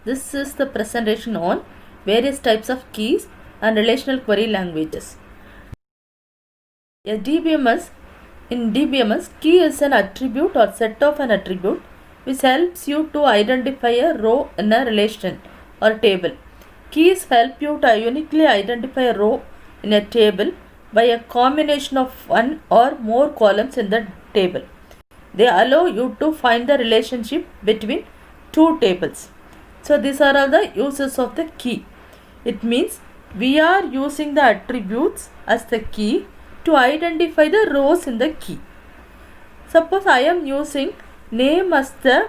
This is the presentation on various types of keys and relational query languages. In DBMS, key is an attribute or set of an attribute which helps you to identify a row in a relation or table. Keys help you to uniquely identify a row in a table by a combination of one or more columns in the table. They allow you to find the relationship between two tables. So these are all the uses of the key. It means we are using the attributes as the key to identify the rows in the key. Suppose I am using name as the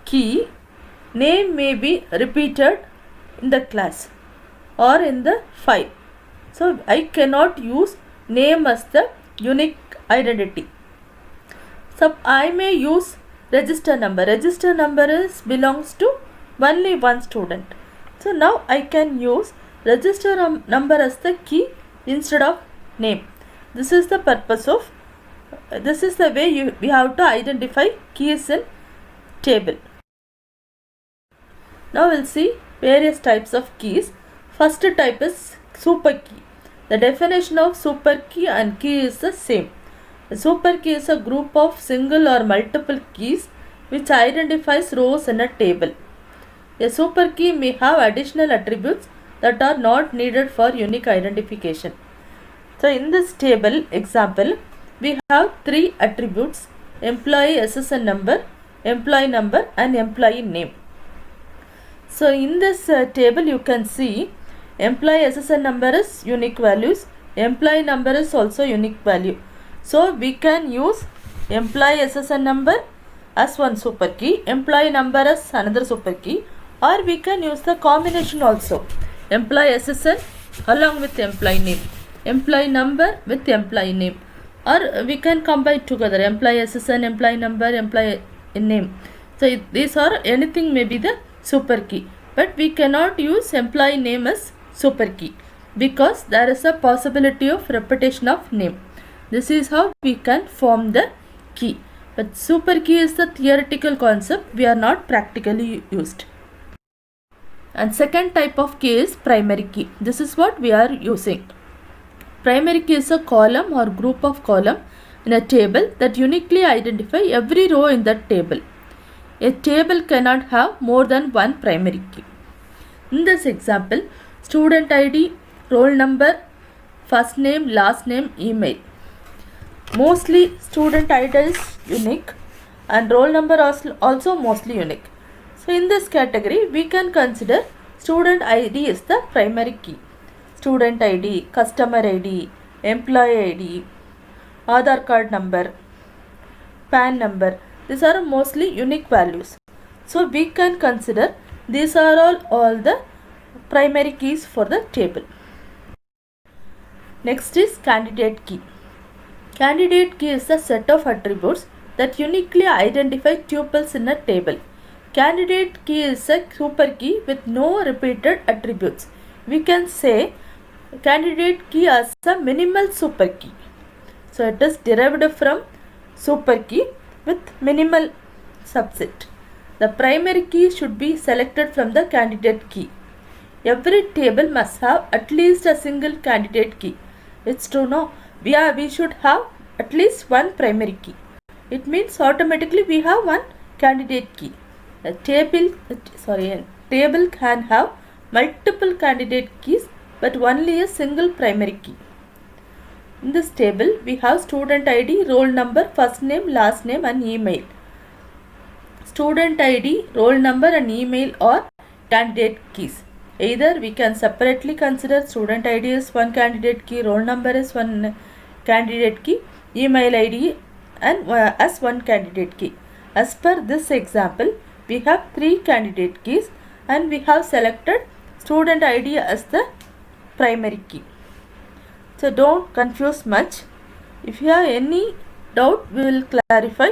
key. Name may be repeated in the class or in the file. So I cannot use name as the unique identity. So I may use register number. Register number belongs to only one student. So now I can use register number as the key instead of name. This is the purpose of, this is the way we have to identify keys in table. Now we'll see various types of keys. First type is super key. The definition of super key and key is the same. A super key is a group of single or multiple keys which identifies rows in a table. A super key may have additional attributes that are not needed for unique identification. So in this table example, we have three attributes: employee SSN number, employee number and employee name. So in this table you can see employee SSN number is unique values, employee number is also unique value. So we can use employee SSN number as one super key, employee number as another super key, or we can use the combination also, employee SSN along with employee name, employee number with employee name, or we can combine together employee SSN, employee number, employee name. So these are, anything may be the super key, but we cannot use employee name as super key because there is a possibility of repetition of name. This is how we can form the key, but super key is the theoretical concept, we are not practically used. And second type of key is primary key. This is what we are using. Primary key is a column or group of columns in a table that uniquely identify every row in that table. A table cannot have more than one primary key. In this example, student ID, roll number, first name, last name, email. Mostly student ID is unique and roll number also mostly unique. So in this category, we can consider student ID is the primary key. Student ID, customer ID, employee ID, Aadhaar card number, PAN number. These are mostly unique values. So we can consider these are all the primary keys for the table. Next is candidate key. Candidate key is a set of attributes that uniquely identify tuples in a table. Candidate key is a super key with no repeated attributes. We can say candidate key as a minimal super key. So it is derived from super key with minimal subset. The primary key should be selected from the candidate key. Every table must have at least a single candidate key. It's true, no? We should have at least one primary key. It means automatically we have one candidate key. A table can have multiple candidate keys but only a single primary key. In this table, we have student ID, roll number, first name, last name and email. Student ID, roll number and email are candidate keys. Either we can separately consider student ID as one candidate key, roll number as one candidate key, email ID and as one candidate key. As per this example, we have three candidate keys and we have selected student ID as the primary key. So don't confuse much. If you have any doubt, we will clarify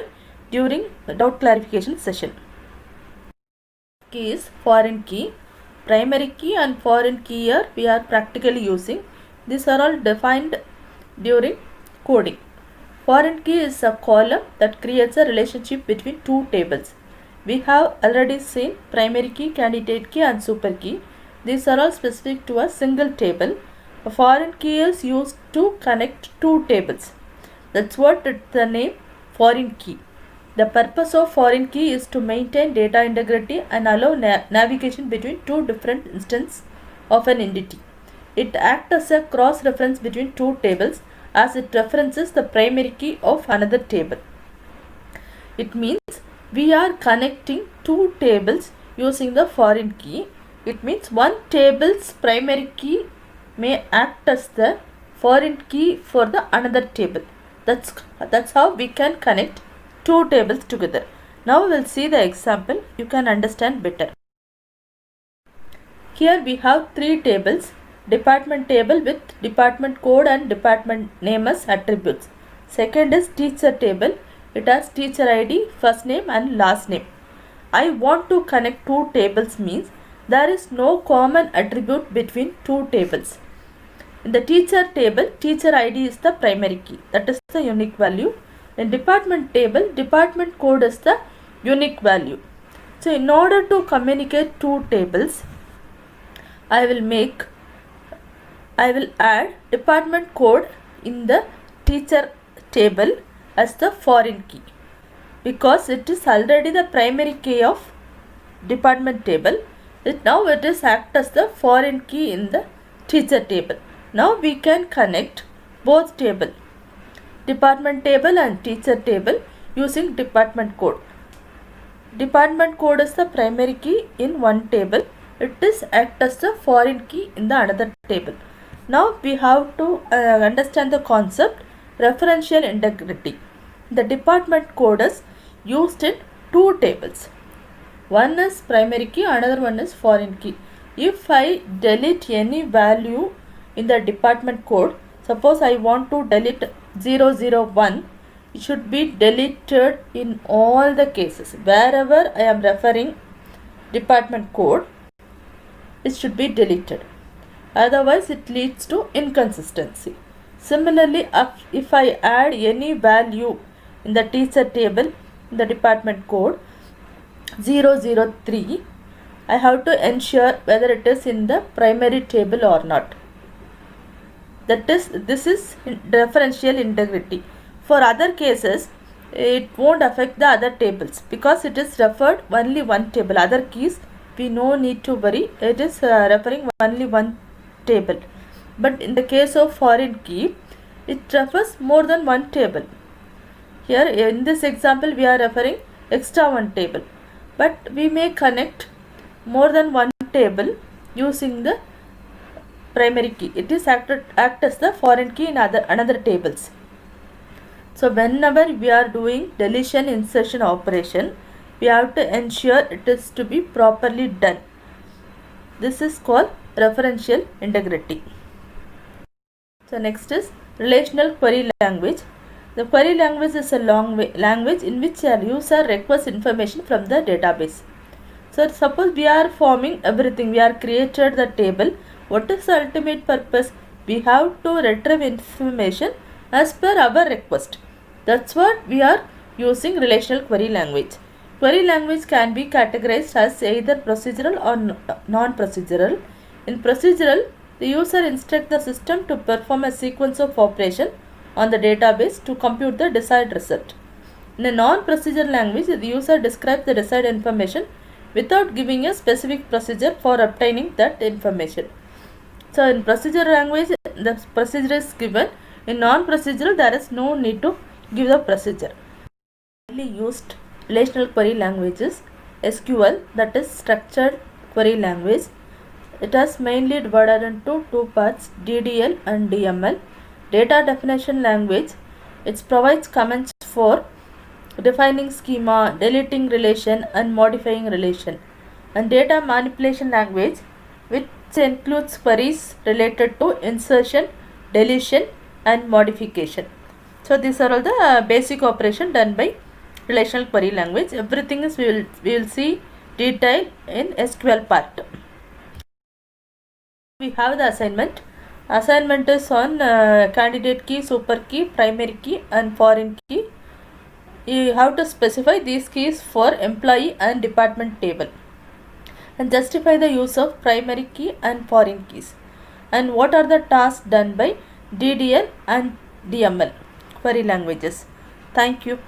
during the doubt clarification session. Key is foreign key. Primary key and foreign key here we are practically using. These are all defined during coding. Foreign key is a column that creates a relationship between two tables. We have already seen primary key, candidate key and super key. These are all specific to a single table. A foreign key is used to connect two tables. That's what the name foreign key. The purpose of foreign key is to maintain data integrity and allow navigation between two different instances of an entity. It acts as a cross-reference between two tables as it references the primary key of another table. It means we are connecting two tables using the foreign key. It means one table's primary key may act as the foreign key for the another table. That's how we can connect two tables together. Now we'll see the example. You can understand better. Here we have three tables. Department table with department code and department name as attributes. Second is teacher table. It has teacher ID, first name and last name. I want to connect two tables means there is no common attribute between two tables. In the teacher table, teacher ID is the primary key. That is the unique value. In department table, department code is the unique value. So in order to communicate two tables, I will add department code in the teacher table as the foreign key because it is already the primary key of department table. Now it is act as the foreign key in the teacher table. Now we can connect both table, department table and teacher table, using department code. Department code is the primary key in one table. It is act as the foreign key in the another table. Now we have to understand the concept referential integrity. The department code is used in two tables. One is primary key, another one is foreign key. If I delete any value in the department code, suppose I want to delete 001, it should be deleted in all the cases. Wherever I am referring department code, it should be deleted. Otherwise, it leads to inconsistency. Similarly, if I add any value in the teacher table, in the department code 003, I have to ensure whether it is in the primary table or not. This is referential integrity. For other cases, it won't affect the other tables because it is referred only one table. Other keys, we no need to worry. It is referring only one table. But in the case of foreign key, it refers more than one table. Here in this example, we are referring extra one table. But we may connect more than one table using the primary key. It is act as the foreign key in another tables. So whenever we are doing deletion insertion operation, we have to ensure it is to be properly done. This is called referential integrity. So next is relational query language. The query language is a language in which a user requests information from the database. So suppose we are forming everything, we are created the table. What is the ultimate purpose? We have to retrieve information as per our request. That's what we are using relational query language. Query language can be categorized as either procedural or non-procedural. In procedural, the user instructs the system to perform a sequence of operations on the database to compute the desired result. In a non-procedural language, the user describes the desired information without giving a specific procedure for obtaining that information. So in procedural language, the procedure is given. In non-procedural, there is no need to give the procedure. Widely used relational query languages, SQL, that is structured query language. It is mainly divided into two parts, DDL and DML. Data definition language, it provides commands for defining schema, deleting relation and modifying relation. And data manipulation language, which includes queries related to insertion, deletion and modification. So these are all the basic operation done by relational query language. Everything is we will see detail in SQL part. We have the assignment. Assignment is on candidate key, super key, primary key and foreign key. you have to specify these keys for employee and department table and justify the use of primary key and foreign keys, and what are the tasks done by DDL and DML query languages. Thank you.